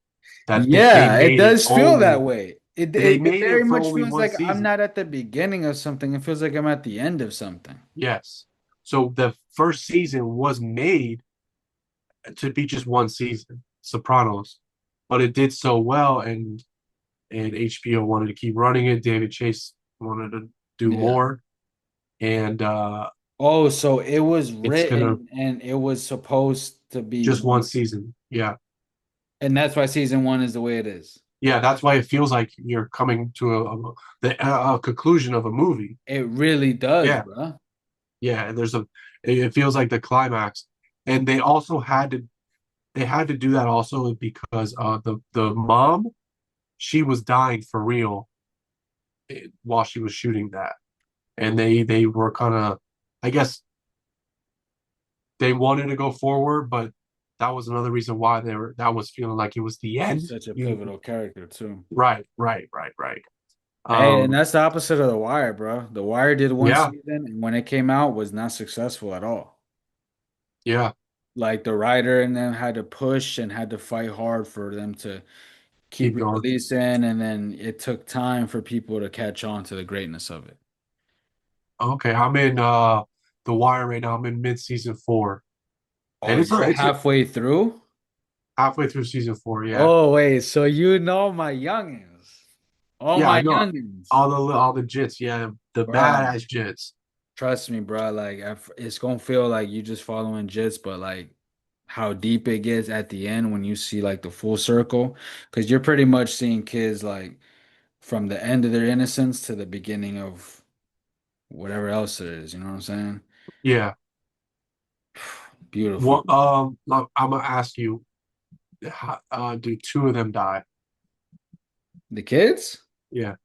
that they Yeah, it made it does feel that only way. It, they it it made very it for much only feels one like I'm season. not at the beginning of something. It feels like I'm at the end of something. Yes. So the first season was made to be just one season, Sopranos, but it did so well, and HBO wanted to keep running it. David Chase wanted to do Yeah. more, and Oh, so it was it's gonna written and it was supposed to be just one one, season. Yeah, and that's why season one is the way it is. yeah. That's why it feels like you're coming to a conclusion of a movie. It really does, Yeah, bro. yeah. And it feels like the climax, and they had to do that also because the mom she was dying for real while she was shooting that, and they were kind of, I guess they wanted to go forward, but that was another reason why that was feeling like it was the She's end. such a pivotal character too. Right, right, right, right. Hey, and Um, that's the opposite of The Wire, bro. The Wire did one yeah, season, and when it came out, was not successful at all. yeah, Like the writer and them had to push and had to fight hard for them to keep keep going. releasing, and then it took time for people to catch on to the greatness of it. Okay, I'm in The Wire right now. I'm in mid-season 4. Oh, And you're it's halfway through? halfway through season 4, yeah. Oh, wait, so you know my youngins. All Yeah, I my know youngins. all the jits, yeah, the Bro, badass jits. trust me, bro. Like, it's gonna feel like you just following jits, but like how deep it gets at the end when you see like the full circle. Because you're pretty much seeing kids like from the end of their innocence to the beginning of whatever else it is. You know what I'm saying? Yeah. Beautiful. What I'm gonna ask you, do two of them die? The kids? Yeah.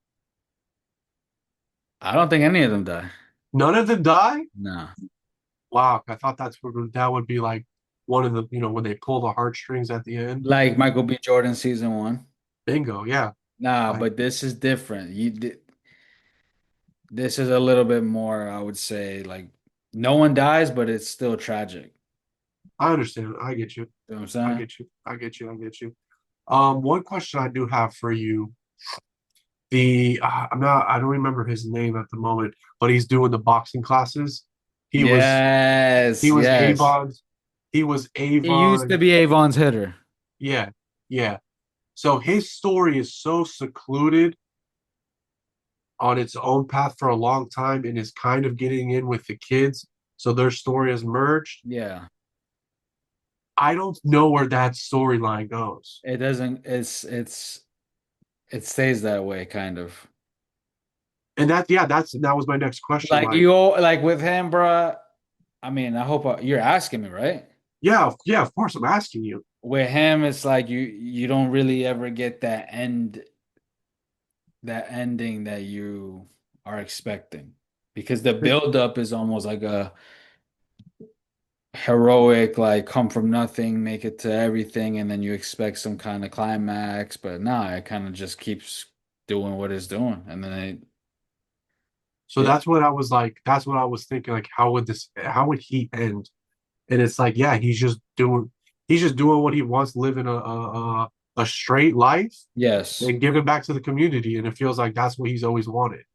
I don't think any of them die. None of them die? Nah. Wow, I thought that would be like one of the, when they pull the heartstrings at the end. Like Michael B. Jordan season one. Bingo, yeah. Nah, I but this is different. This is a little bit more, I would say, like no one dies, but it's still tragic. I understand. I get you. You know what I'm I saying? get you. I get you. I get you. One question I do have for you. I don't remember his name at the moment, but he's doing the boxing classes. He was he Yes, was yes. Avon's he was He used to Avon. be Avon's hitter. Yeah, yeah. So his story is so secluded on its own path for a long time and is kind of getting in with the kids. So their story has merged. Yeah. I don't know where that storyline goes. It doesn't, it stays that way, kind of. And that was my next question. Like Like, you, like with him, bruh. I mean, I hope you're asking me, right? yeah, of course I'm asking you. With him, it's like you don't really ever get that ending that you are expecting because the buildup is almost like a heroic, like come from nothing, make it to everything, and then you expect some kind of climax. But nah, it kind of just keeps doing what it's doing, and then So that's what I was like. That's what I was thinking. Like, how would he end? And it's like, yeah, he's just doing what he wants, living a straight life yes, and giving back to the community. And it feels like that's what he's always wanted.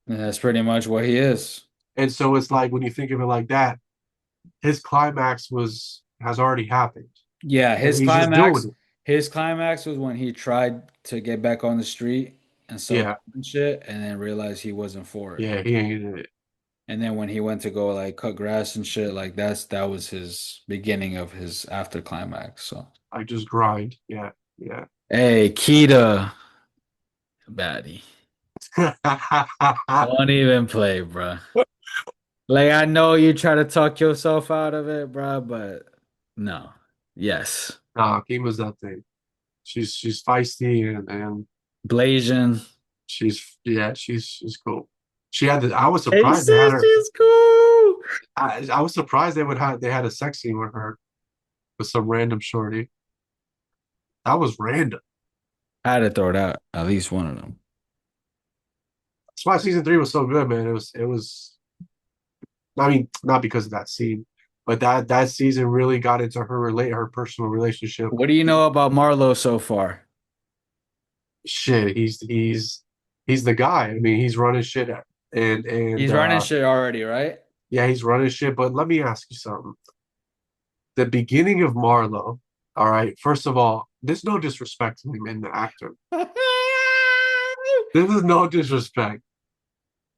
and that's pretty much what he is. And so it's like when you think of it like that, his climax has already happened, Yeah, and he's just doing it. his climax was when he tried to get back on the street and start Yeah, doing shit, and then realized he wasn't for it. yeah, he ain't in it. And then when he went to go like cut grass and shit, like that was his beginning of his after climax. So I just grind. Yeah, yeah. hey, Kita, baddie, don't even play, bruh. Like I know you try to talk yourself out of it, bruh, but no. Yes. Nah, Kima's that thing. She's feisty and Blasian. she's cool. She had I was Hey, surprised they had sis, her. she's cool. I was surprised they had a sex scene with her with some random shorty. That was random. I had to throw it out, at least one of them. That's why season 3 was so good, man. It was I mean, not because of that scene, but that season really got into her personal relationship. What do you know about Marlo so far? Shit, he's the guy. I mean, he's running shit and He's running shit already, right? yeah, he's running shit. But let me ask you something. The beginning of Marlowe, all right. First of all, there's no disrespect to him in the actor. This is no disrespect.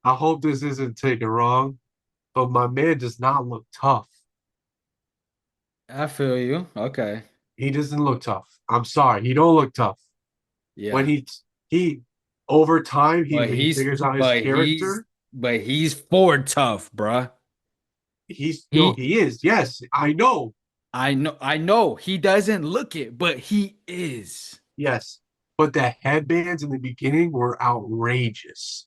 I hope this isn't taken wrong, but my man does not look tough. I feel you. Okay. He doesn't look tough. I'm sorry, he don't look tough. When Yeah. he over time But he he's figures out his but he's character. but he's Ford tough, bruh. He's no, He he is. Yes, I know. I know he doesn't look it, but he is. Yes, but the headbands in the beginning were outrageous.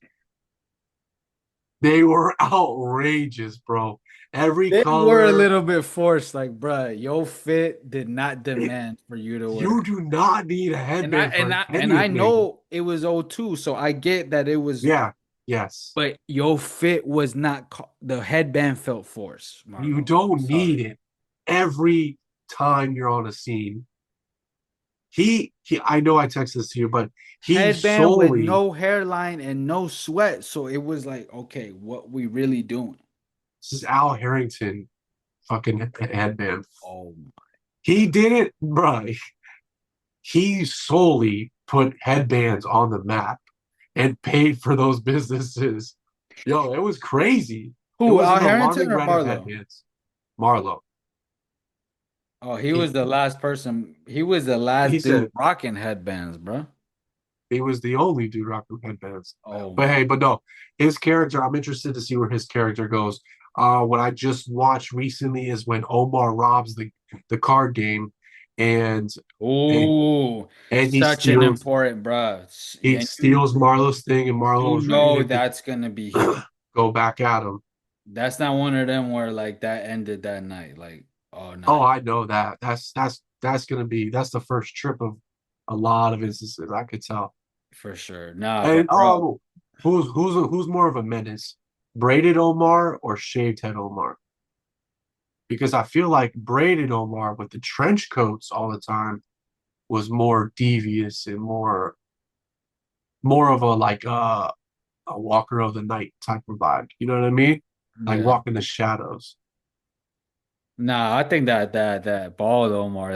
They were outrageous, bro. Every They were a color. little bit forced, like, bruh, your fit did not demand for you to wear. You do not need a And I headband and for I and I anything. know it was '02, so I get that it was, Yeah, yes. but your fit was not the headband felt forced, You Marlo. I'm don't need sorry. it every time you're on a scene. I know I texted this to you, but he Headband with solely no hairline and no sweat, so it was like, okay, what we really doing? this is Al Harrington fucking headband. Oh, He did it, bro. He solely put headbands on the map and paid for those businesses. Yo, it was crazy. It who? was Al an Harrington alarming or rate of Marlo? headbands. Marlowe. Oh, he was He the last person. He was the he last dude said rocking headbands, bro. he was the only dude rocking headbands. Oh But my. hey, but no, his character, I'm interested to see where his character goes. What I just watched recently is when Omar robs the card game and and, Ooh, and such an important, bro. he And you steals Marlo's thing and you Marlo's ready know to that's gonna be huge. go back at him. That's not one of them where like that ended that night. Like, oh Oh, no, I know that. That's gonna be that's the first trip of a lot of instances. I could tell. for sure. Nah, but And bro, who's more of a menace, braided Omar or shaved head Omar? Because I feel like braided Omar with the trench coats all the time was more devious and more of a like a Walker of the Night type of vibe. You know what I mean? Like yeah. walking the shadows. Nah, I think that bald Omar,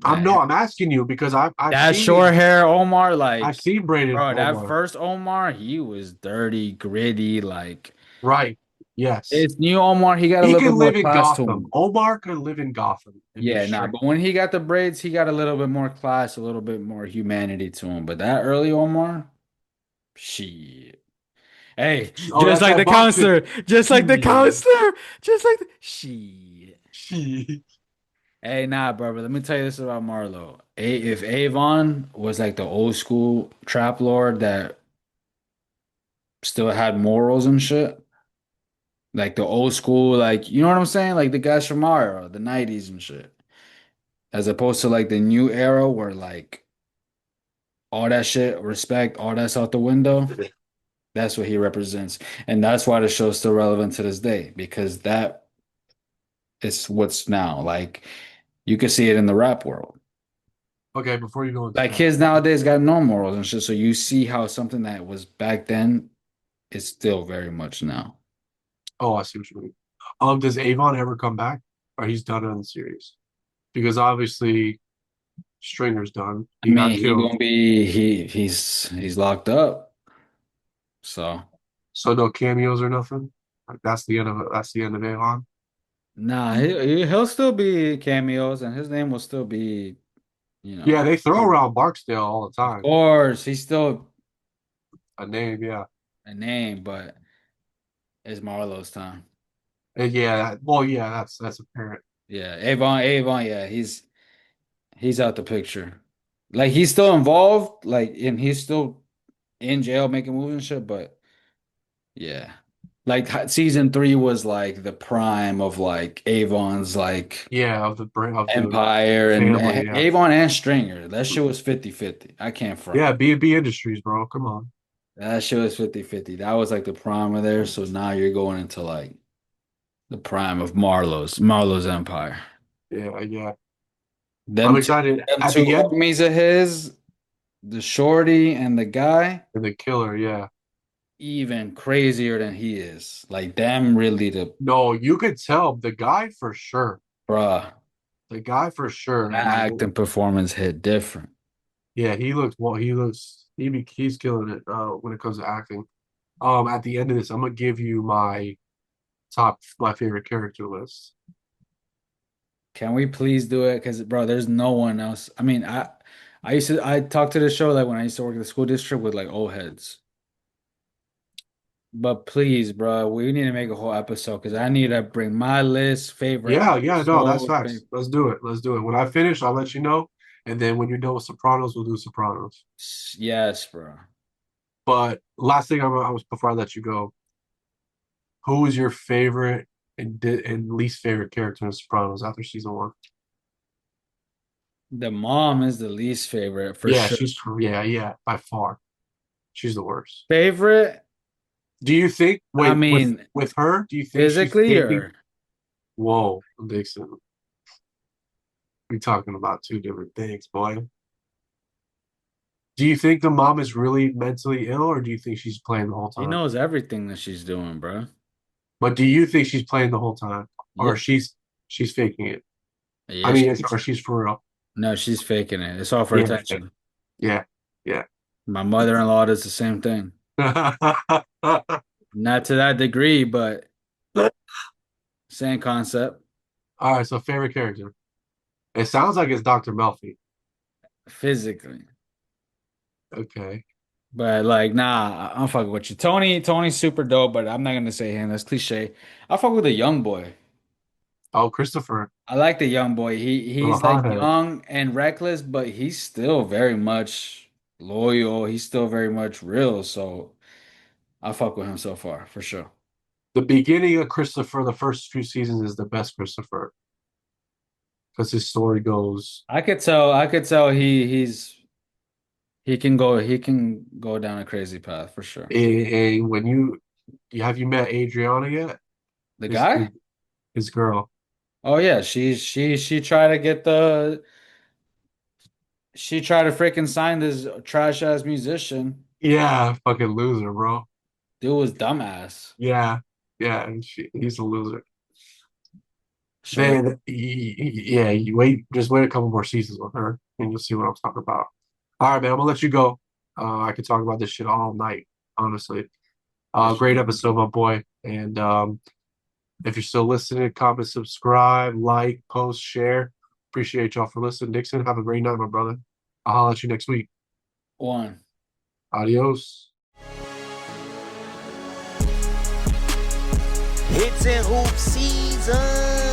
I'm that no, I'm asking you because that short hair Omar, I've like, seen braided bro, that Omar. first Omar, he was dirty, gritty. Like, Right. Yes. his new Omar, he got a He little could bit more live in class to Gotham. him. Omar could live in Gotham and be Yeah, nah, straight. but when he got the braids, he got a little bit more class, a little bit more humanity to him. But that early Omar, shit. Hey, Oh, just that's like that the boxing. counselor, just like the counselor, just like the shit. Hey, nah, bro, but let me tell you this about Marlo. If Avon was like the old school trap lord that still had morals and shit, like the old school, like, you know what I'm saying? Like the guys from our era, the 90s and shit, as opposed to like the new era where like all that shit, respect, all that's out the window. That's what he represents. And that's why the show's still relevant to this day, because that is what's now. Like you could see it in the rap world. Okay, before you go into Like that, kids nowadays got no morals and shit. So you see how something that was back then is still very much now. oh, I see what you mean. Does Avon ever come back, or he's done on the series? Because obviously Stringer's done. I He mean, got he killed, gonna be he's locked up. So so no cameos or nothing. Like that's the end of it. That's the end of Avon. nah, he'll still be cameos and his name will still be, you Yeah, know, they throw around Barksdale all the of time. course, he's still A name, yeah. a name, but it's Marlo's time. And yeah, well, yeah, that's apparent. Yeah, Avon, yeah, he's out the picture. Like he's still involved, like and he's still in jail making moves and shit, but yeah. Like season three was like the prime of like Avon's like Yeah, of the empire family, and yeah. Avon and Stringer. That shit was 50-50. I can't front. Yeah, B&B Industries, bro. Come on. That shit was 50-50. That was like the prime of there. So now you're going into like the prime of Marlowe's empire. Yeah, yeah. I'm Them two, excited. them At two the end, homies of his, the shorty and the guy, and the killer, yeah. even crazier than he is. Like them really the No, you could tell the guy for sure. bruh. The guy for sure. That Like, acting performance hit different. yeah, he looks well. He's killing it. When it comes to acting. At the end of this, I'm gonna give you my favorite character list. Can we please do it? Because bro, there's no one else. I mean, I talked to the show like when I used to work at the school district with like old heads. But please, bro, we need to make a whole episode because I need to bring my list, favorite Yeah, yeah, no, that's episode, facts. Let's do it. Let's do it. When I finish, I'll let you know. And then when you're done with Sopranos, we'll do Sopranos. yes, bro. But last thing I was before I let you go, who was your favorite and least favorite character in Sopranos after season one? The mom is the least favorite for Yeah, sure. yeah, by far. She's the worst. Favorite? Do you think I wait, mean, with her, do you think she's physically taking or whoa, Dixon. We talking about two different things, boy. Do you think the mom is really mentally ill, or do you think she's playing the whole she time? knows everything that she's doing, bro. But do you think she's playing the whole time, Yeah, or she's faking it? I yeah. mean, or she's for real? No, she's faking it. It's all for Yeah, attention. yeah, yeah. My mother-in-law does the same thing. Not to that degree, but same concept. All right, so favorite character. It sounds like it's Dr. Melfi. Physically. Okay. But like, nah, I'm fucking with you. Tony's super dope, but I'm not gonna say him. That's cliche. I fuck with the young boy. Oh, Christopher, I like the young boy. little He's like hothead. young and reckless, but he's still very much loyal. He's still very much real. So I fuck with him so far for sure. The beginning of Christopher, the first few seasons is the best Christopher because his story goes. I could tell he can go down a crazy path for sure. And when you have you met Adriana yet? The His guy? his girl. Oh yeah, she tried to get the she tried to freaking sign this trash ass musician. Yeah, fucking loser, bro. Dude was dumbass. Yeah, yeah, and he's a loser. Short. Then, yeah, just wait a couple more seasons with her, and you'll see what I'm talking about. All right, man, I'm gonna let you go. I could talk about this shit all night, honestly. Yes. Great episode, my boy. And if you're still listening, comment, subscribe, like, post, share. Appreciate y'all for listening. Dixon, have a great night, my brother. I'll holler at you next week. One. Adios. Hits and hoop season.